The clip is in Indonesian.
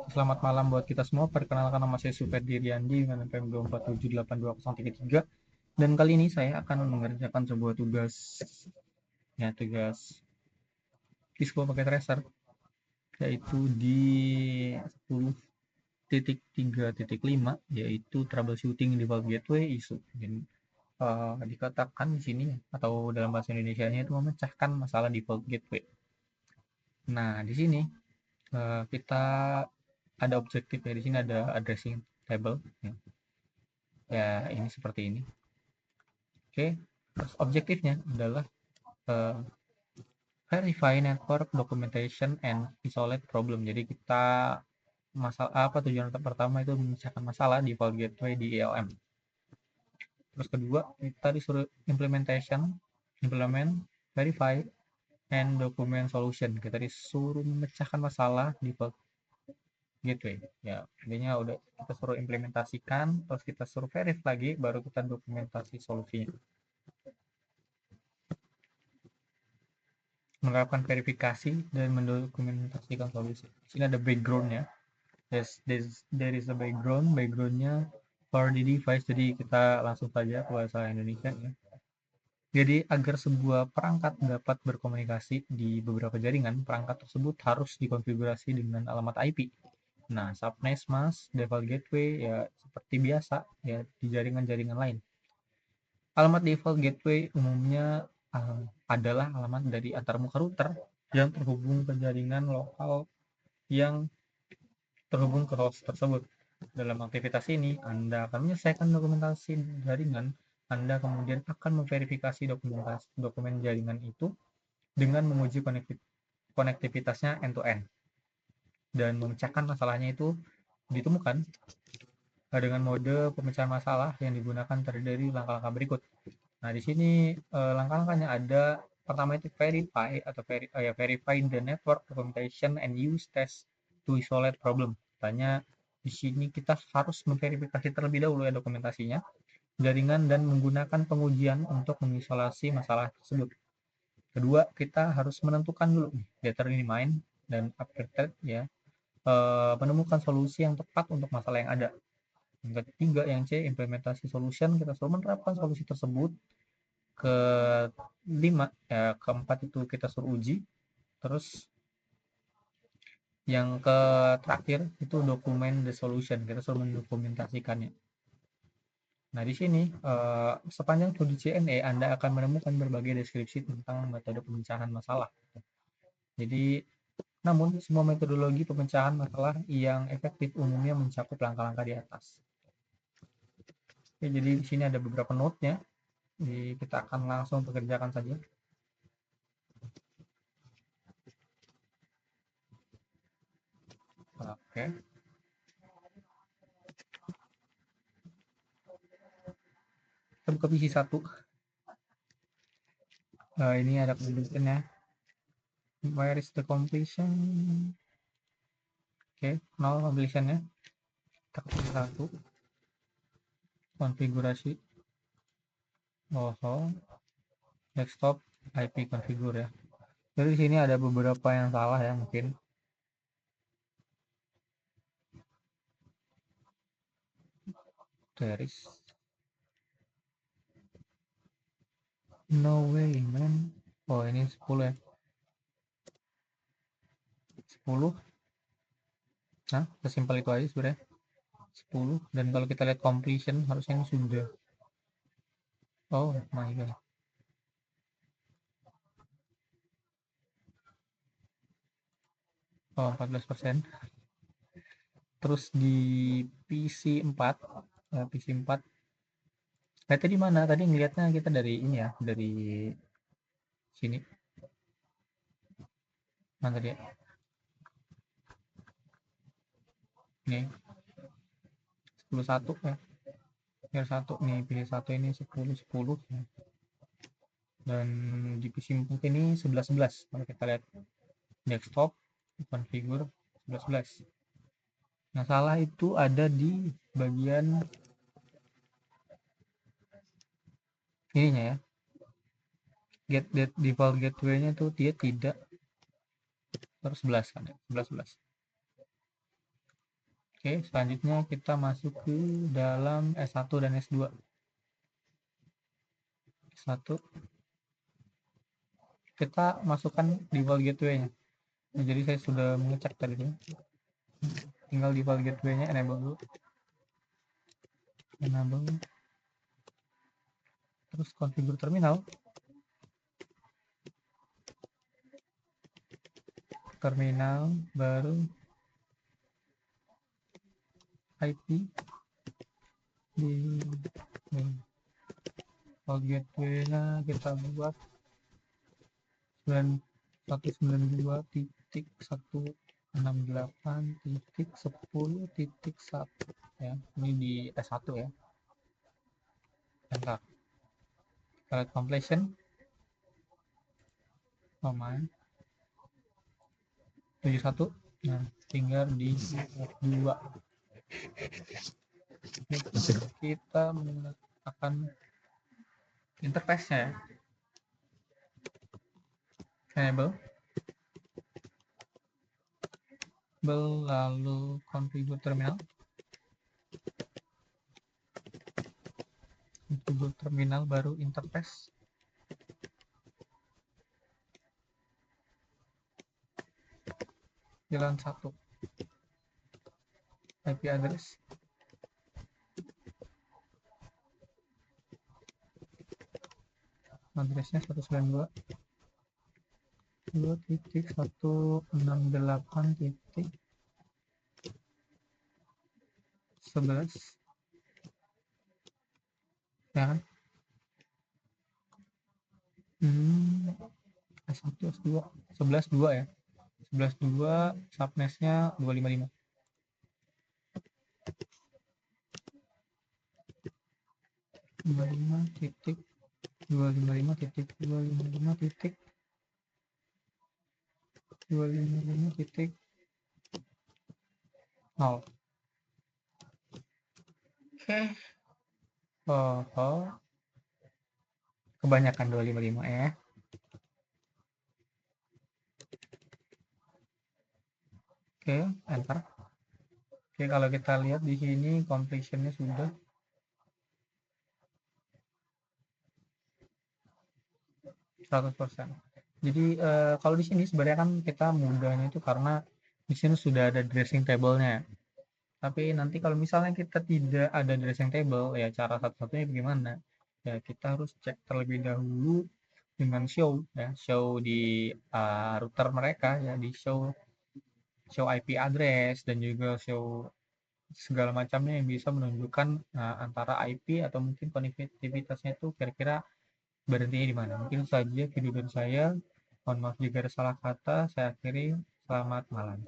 Selamat malam buat kita semua. Perkenalkan nama saya Suferdi dengan NPM 247828033. Dan kali ini saya akan mengerjakan sebuah tugas, ya tugas di sebuah paket tracer, yaitu di 10.3.5, yaitu troubleshooting default gateway issue. Dan dikatakan di sini atau dalam bahasa Indonesianya itu memecahkan masalah default gateway. Nah, di sini kita ada objektif ya. Di sini ada addressing table ya. Ya, ini seperti ini. Oke, terus objektifnya adalah uh, verify network documentation and isolate problem. Jadi kita masalah apa tujuan pertama itu memecahkan masalah di default gateway di ELM. Terus kedua kita disuruh implement, verify, and document solution. Kita disuruh memecahkan masalah di default gateway. Ya, intinya udah kita suruh implementasikan, terus kita suruh verify lagi, baru kita dokumentasi solusinya. Menerapkan verifikasi dan mendokumentasikan solusi. Di sini ada backgroundnya. There is a background. Backgroundnya for the device. Jadi kita langsung saja ke bahasa Indonesia ya. Jadi agar sebuah perangkat dapat berkomunikasi di beberapa jaringan, perangkat tersebut harus dikonfigurasi dengan alamat IP. Nah, subnet mask, default gateway ya seperti biasa ya di jaringan-jaringan lain. Alamat default gateway umumnya adalah alamat dari antarmuka router yang terhubung ke jaringan lokal yang terhubung ke host tersebut. Dalam aktivitas ini, Anda akan menyelesaikan dokumentasi jaringan. Anda kemudian akan memverifikasi dokumen jaringan itu dengan menguji konektivitasnya end-to-end. Dan memecahkan masalahnya itu ditemukan dengan mode pemecahan masalah yang digunakan terdiri dari langkah-langkah berikut. Nah, di sini langkah-langkahnya ada. Pertama itu verify the network documentation and use test to isolate problem. Tanya di sini kita harus memverifikasi terlebih dahulu ya dokumentasinya, jaringan dan menggunakan pengujian untuk mengisolasi masalah tersebut. Kedua, kita harus menentukan dulu determine dan updated ya, menemukan solusi yang tepat untuk masalah yang ada. Yang ketiga, yang C, implementasi solution, kita selalu menerapkan solusi tersebut. Kelima, ya, keempat itu kita suruh uji. Terus yang ke terakhir itu dokumen the solution, kita suruh mendokumentasikannya. Nah, di sini sepanjang studi CNE Anda akan menemukan berbagai deskripsi tentang metode pemecahan masalah. Jadi, namun semua metodologi pemecahan masalah yang efektif umumnya mencakup langkah-langkah di atas. Oke, jadi di sini ada beberapa note-nya. Jadi kita akan langsung pekerjakan saja. Oke. Kita buka PC 1. Ini ada completion-nya. Where is the completion? Oke, 0 completion-nya. Kita ke PC 1. Konfigurasi. Desktop IP configure ya. Jadi di sini ada beberapa yang salah ya mungkin. There is no way man. Oh, ini 10 ya. 10. Nah, sesimpel itu aja sebenarnya. 10. Dan kalau kita lihat completion harusnya ini sudah. Oh my god. Oh, 14%. Terus di PC 4, ya, PC 4. Nah, tadi mana? Tadi ngelihatnya kita dari ini ya, dari sini. Mana tadi ya? Nih, 11 ya. Biar satu nih, PC 1 ini 10 ya. Dan di PC 4 ini 11. Kalau kita lihat desktop configure 11. Nah, salah itu ada di bagian ininya ya. Default gateway-nya tuh dia tidak terus 11 kan ya. 11. Oke, selanjutnya kita masuk ke dalam S1 dan S2. S1 kita masukkan default gateway-nya. Nah, jadi saya sudah mengecek tadi tuh. Tinggal default gateway-nya enable dulu. Enable. Terus configure terminal. Terminal baru IP di default gateway-nya kita buat 9192.168.10.1 ya. Ini di S1 ya. Enter. Select completion. Command 71. Nah, tinggal di F2. Kita menggunakan interface-nya ya. Enable. Lalu configure terminal. Configure terminal baru interface. Jalan 1. IP address. Addressnya 192.168.11 ya kan? S1 S2 11.2 ya. 11.2 subnetnya 255. Titik 255.255.255.0. Oke. Kebanyakan 255 ya. Oke, enter. Oke, kalau kita lihat di sini completion-nya sudah 100%. Jadi kalau di sini sebenarnya kan kita mudahnya itu karena di sini sudah ada dressing table-nya. Tapi nanti kalau misalnya kita tidak ada dressing table, ya cara satu-satunya bagaimana? Ya kita harus cek terlebih dahulu dengan show ya, show di router mereka ya, di show IP address dan juga show segala macamnya yang bisa menunjukkan antara IP atau mungkin konektivitasnya itu kira-kira berhentinya di mana. Mungkin saja video dari saya. Mohon maaf jika ada salah kata. Saya akhiri. Selamat malam.